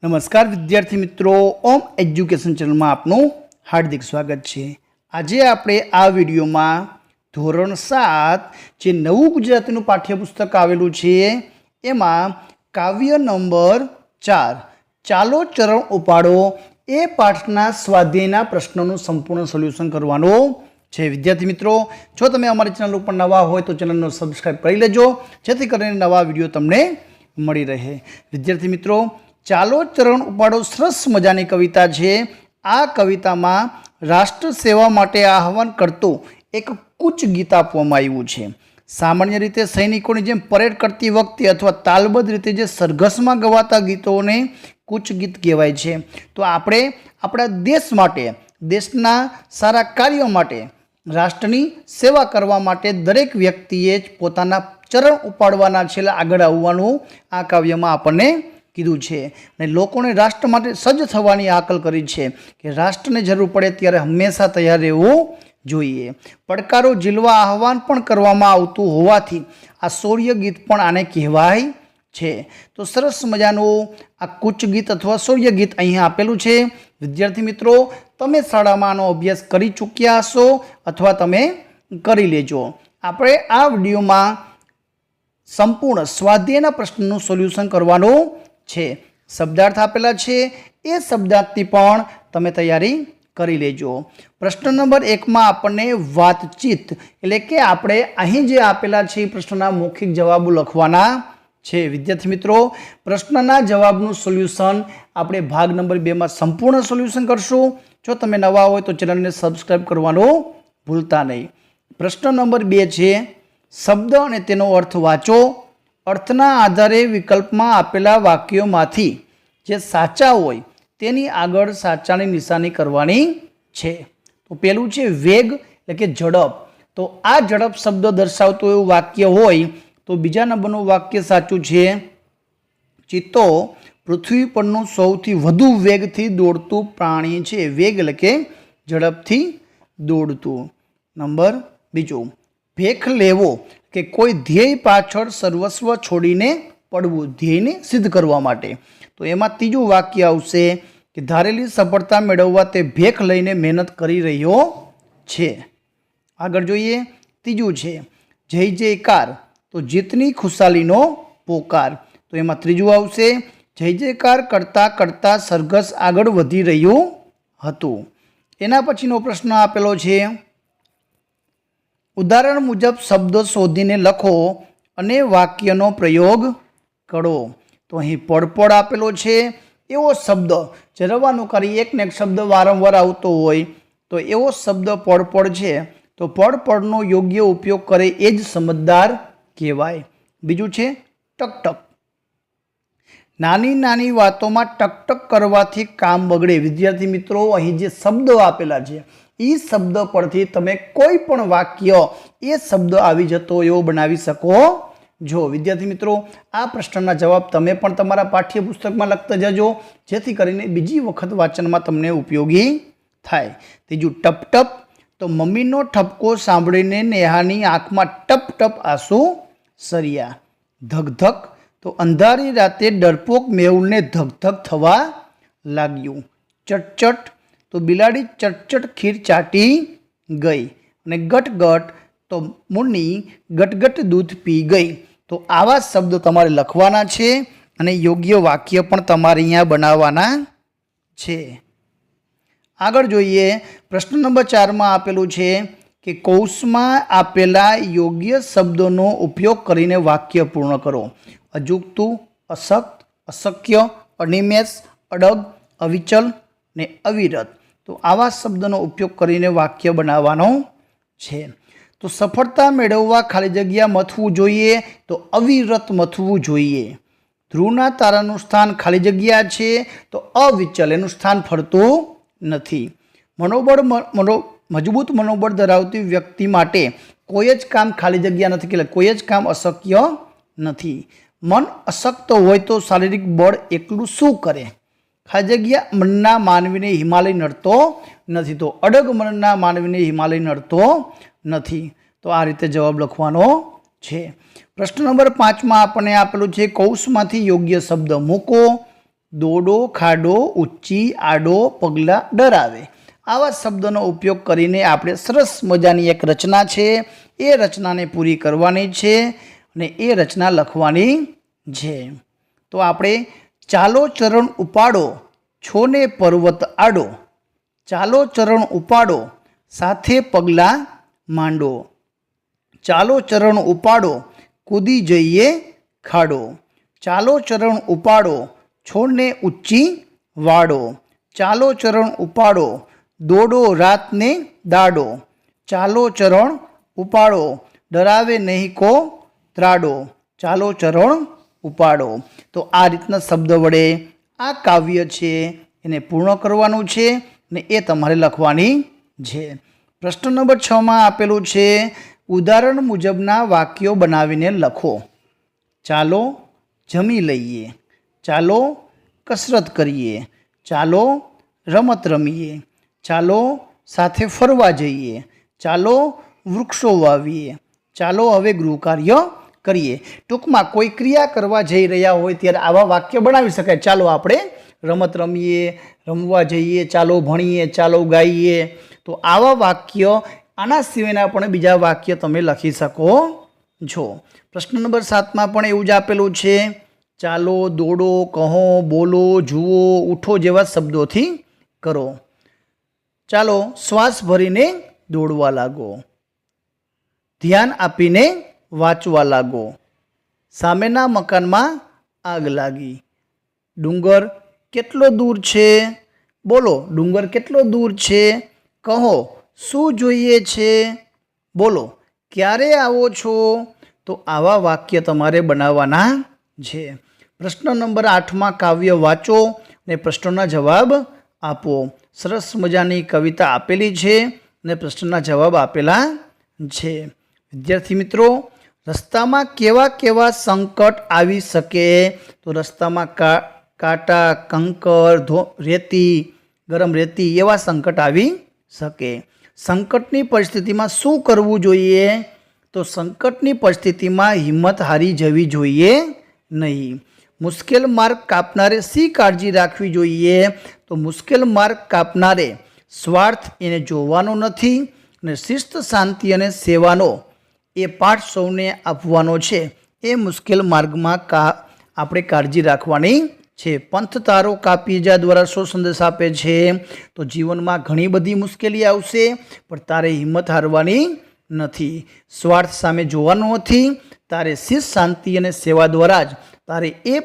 नमस्कार विद्यार्थी मित्रों, ओम एज्युकेशन चैनल में आपનું हार्दिक स्वागत है। आज આપણે આ વિડિયોમાં ધોરણ 7 જે નવું ગુજરાતીનું પાઠ્યપુસ્તક આવેલું છે એમાં કાવ્ય નંબર 4 ચાલો ચરણ ઉપાડો એ પાઠના સ્વાધ્યાયના પ્રશ્નોનું સંપૂર્ણ સોલ્યુશન કરવાનો છે। વિદ્યાર્થી મિત્રો, જો તમે અમારી ચેનલ ઉપર નવા હોય તો ચેનલને સબસ્ક્રાઇબ કરી લેજો જેથી કરીને નવા વિડિયો તમને મળી રહે। વિદ્યાર્થી મિત્રો, ચાલો ચરણ ઉપાડો સરસ મજાની कविता है। आ कविता में राष्ट्र सेवा माटे आह्वान करतो एक कूच गीत आपवामां आव्युं छे। सामान्य रीते सैनिकोनी जेम परेड करती वखते अथवा तालबद्ध रीते जे सरघसमां गवाता गीतोने कूच गीत कहेवाय छे। तो आपणे आपणा देश माटे, देशना सारा कार्यों माटे, राष्ट्रनी सेवा करवा माटे दरेक व्यक्तिए पोताना चरण उपाडवाना छे, आगळ आववानुं आ काव्यमां आपणे कीधुं छे। ने लोकोने राष्ट्र माटे सज्ज थवानी आकल करी छे कि राष्ट्रने जरूर पड़े त्यारे हमेशा तैयार रहेवुं जोईए। પડકારો ઝીલવા આહવાન પણ કરવામાં આવતું હોવાથી આ શૌર્ય ગીત પણ આને કહેવાય છે। તો સરસ મજાનું આ કૂચ ગીત અથવા શૌર્ય ગીત અહીં આપેલું છે। વિદ્યાર્થી મિત્રો, તમે શાળામાં આનો અભ્યાસ કરી ચૂક્યા હશો અથવા તમે કરી લેજો। આપણે આ વિડીયોમાં સંપૂર્ણ સ્વાધ્યાયના પ્રશ્નનું સોલ્યુશન કરવાનું છે। શબ્દાર્થ આપેલા છે, એ શબ્દાર્થની પણ તમે તૈયારી કરી લેજો। પ્રશ્ન નંબર 1 માં આપણને વાતચીત એટલે કે આપણે અહીં જે આપેલા છે પ્રશ્નના મૌખિક જવાબો લખવાના છે। વિદ્યાર્થી મિત્રો, પ્રશ્નના જવાબનું સોલ્યુશન આપણે ભાગ નંબર 2 માં સંપૂર્ણ સોલ્યુશન કરશું। જો તમે નવા હોય તો ચેનલને સબસ્ક્રાઇબ કરવાનું ભૂલતા નહીં। પ્રશ્ન નંબર 2 છે, શબ્દ અને તેનો અર્થ વાંચો। अर्थना आधारे विकल्प में आपेला वाक्योमांथी जे साचा होय तेनी आगळ साचानी निशानी करवानी छे। तो पेलुं छे वेग એટલે કે ઝડપ। तो आ झड़प शब्द दर्शावतो एवुं वाक्य होय तो बीजा नंबरनुं वाक्य साचुं छे, चीतो पृथ्वी परनुं सौथी वधु वेगथी दौड़तुं प्राणी छे। वेग એટલે કે ઝડપથી દોડતું। नंबर 2, भेख लेवो कि कोई ध्येय पाछळ सर्वस्व छोड़ीने पड़वुं, ध्येयने सिद्ध करवा माटे। तो एमां तीजुं वाक्य आवशे कि धारेली सफलता मेळववा ते भेख लईने मेहनत करी रह्यो छे। आगळ जोईए, तीजुं छे जय जयकार तो जीतनी खुशालीनो पोकार। तो एमां त्रीजुं आवशे जय जयकार करता करता सरघस आगळ वधी रह्युं हतुं। एना पछीनो प्रश्न आपेलो छे, उदाहरण मुजब शब्द शोधीने लखो अने वाक्यनो प्रयोग करो। तो अहीं पड़पड़ आपेलो छे, एवो शब्द जे रवानुकारी एक ने एक शब्द वारंवार आवतो होय तो एवो शब्द पड़पड़ छे। तो पड़पड़नो योग्य उपयोग करे ए ज समझदार कहेवाय। बीजुं छे टकटक। नानी नानी वातोमां टकटक करवाथी काम बगड़े। विद्यार्थी मित्रों, अहीं जे शब्द आपेला छे ई शब्द परथी तमे कोई पण वाक्य ए शब्द आवी जतो एवो बनावी सको जो। विद्यार्थी मित्रों, आ प्रश्नना जवाब तमे पण तमारा पाठ्यपुस्तकमां लखता जजो जेथी करीने बीजी वखत वाचनमां तमने उपयोगी थाय। तीजुं टप टप। तो मम्मीनो ठपको सांभळीने नेहानी आंखमां टप टप आंसू सर्या। धक धक तो अंधारी राते डरपोक मेहुलने धक धक थवा लाग्युं। चट तो बिलाड़ी चटचट खीर चाटी गई। ने गट गट तो मुन्नी गटगट दूध पी गई। तो आवा शब्द तमारे लखवाना छे अने योग्य वाक्य पण तमारे अहींया बनाववाना छे। आगळ जोईए, प्रश्न नंबर 4 में आपेलुं छे कि कौंसमां आपेला योग्य शब्दोनो उपयोग करीने वाक्य पूर्ण करो। अजूगतुं, अशक्त, अशक्य, अनिमेष, अडग, अविचल ने अविरत। तो आवा शब्दों उपयोग करीने वाक्य बनाववानो छे। तो सफलता मेळववा खाली जग्या मथवुं जोईए तो अविरत मथवुं जोईए। ध्रुवना तारानुं स्थान खाली जग्या छे तो अविचल एनुं स्थान फरतुं नथी। मजबूत मनोबळ धरावती व्यक्ति माटे कोई ज काम खाली जग्या नथी, એટલે કોઈ જ કામ અશક્ય નથી। मन अशक्त होय तो शारीरिक बळ एकલું શું કરે? खाली जग्या मनना मानवीने हिमालय नड़तो नथी। तो अडग मनना मानवीने हिमालय नड़तो नथी। तो आ रीते जवाब लखवानो छे। प्रश्न नंबर 5 में आपने आपेलुं छे कौंसमांथी योग्य शब्द मूको। દોડો, ખાડો, ઊંચી, આડો, પગલાં, ડરાવે. આવા શબ્દોનો ઉપયોગ કરીને આપણે સરસ મજાની એક રચના છે એ રચનાને પૂરી કરવાની છે અને એ રચના લખવાની છે. તો આપણે ચાલો ચરણ ઉપાડો, છોને પર્વત આડો. ચાલો ચરણ ઉપાડો, સાથે પગલાં માંડો. ચાલો ચરણ ઉપાડો, કૂદી જઈએ ખાડો. ચાલો ચરણ ઉપાડો, છોડને ઊંચી વાળો. ચાલો ચરણ ઉપાડો, દોડો રાતને દાડો. ચાલો ચરણ ઉપાડો, ડરાવે નહીં કો ત્રાડો. ચાલો ચરણ ઉપાડો. તો આ રીતના શબ્દ વડે આ કાવ્ય છે એને પૂર્ણ કરવાનું છે ને એ તમારે લખવાની છે. પ્રશ્ન નંબર 6 આપેલું છે, ઉદાહરણ મુજબના વાક્યો બનાવીને લખો. ચાલો જમી લઈએ. ચાલો કસરત કરીએ. ચાલો રમત રમીએ. ચાલો સાથે ફરવા જઈએ. ચાલો વૃક્ષો વાવીએ. ચાલો હવે ગૃહકાર્ય કરીએ. ટૂંકમાં કોઈ ક્રિયા કરવા જઈ રહ્યા હોય ત્યારે આવા વાક્ય બનાવી શકાય. ચાલો આપણે રમત રમીએ, રમવા જઈએ, ચાલો ભણીએ, ચાલો ગાઈએ. તો આવા વાક્ય, આના સિવાયના પણ બીજા વાક્ય તમે લખી શકો છો. પ્રશ્ન નંબર 7 પણ એવું જ આપેલું છે, ચાલો, દોડો, કહો, બોલો, જુઓ, ઉઠો જેવા શબ્દોથી કરો. ચાલો શ્વાસ ભરીને દોડવા લાગો. ધ્યાન આપીને વાંચવા લાગો. સામેના મકાનમાં આગ લાગી. ડુંગર કેટલો દૂર છે? બોલો, ડુંગર કેટલો દૂર છે? કહો, શું જોઈએ છે? બોલો, ક્યારે આવો છો? તો આવા વાક્ય તમારે બનાવવાના છે. પ્રશ્ન નંબર 8 કાવ્ય વાંચો અને પ્રશ્નોના જવાબ આપો. સરસ મજાની કવિતા આપેલી છે અને પ્રશ્નના જવાબ આપેલા છે. વિદ્યાર્થી મિત્રો, રસ્તામાં કેવા કેવા સંકટ આવી શકે? તો રસ્તામાં કાંટા, કંકર, રેતી, ગરમ રેતી એવા સંકટ આવી શકે. સંકટની પરિસ્થિતિમાં શું કરવું જોઈએ? તો સંકટની પરિસ્થિતિમાં હિંમત હારી જવી જોઈએ નહીં. મુશ્કેલ માર્ગ કાપનારે શી કાળજી રાખવી જોઈએ? તો મુશ્કેલ માર્ગ કાપનારે સ્વાર્થ એને જોવાનો નથી અને શિસ્ત, શાંતિ અને સેવાનો એ પાઠ સૌને આપવાનો છે. એ મુશ્કેલ માર્ગમાં આપણે કાળજી રાખવાની છે. પંથ તારો કાપી જા દ્વારા શો સંદેશ આપે છે? તો જીવનમાં ઘણી બધી મુશ્કેલી આવશે પણ તારે હિંમત હારવાની નથી. સ્વાર્થ સામે જોવાનું નથી. તારે શિસ્ત, શાંતિ અને સેવા દ્વારા જ તારે એ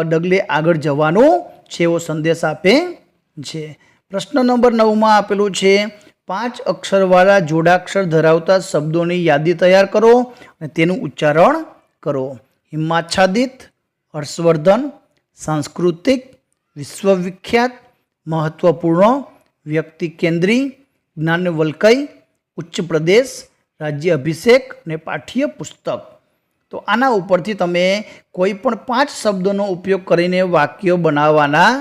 ડગલે આગળ જવાનું છે એવો સંદેશ આપે છે. પ્રશ્ન નંબર 9 આપેલું છે, 5 અક્ષરવાળા જોડાક્ષર ધરાવતા શબ્દોની યાદી તૈયાર કરો અને તેનું ઉચ્ચારણ કરો. હિમાચ્છાદિત, હર્ષવર્ધન, સાંસ્કૃતિક, વિશ્વવિખ્યાત, મહત્વપૂર્ણ, વ્યક્તિ કેન્દ્રી, જ્ઞાનવલ્કય, ઉચ્ચ પ્રદેશ, રાજ્ય અભિષેક અને પાઠ્ય પુસ્તક. તો આના ઉપરથી તમે કોઈ પણ 5 શબ્દોનો ઉપયોગ કરીને વાક્યો બનાવવાના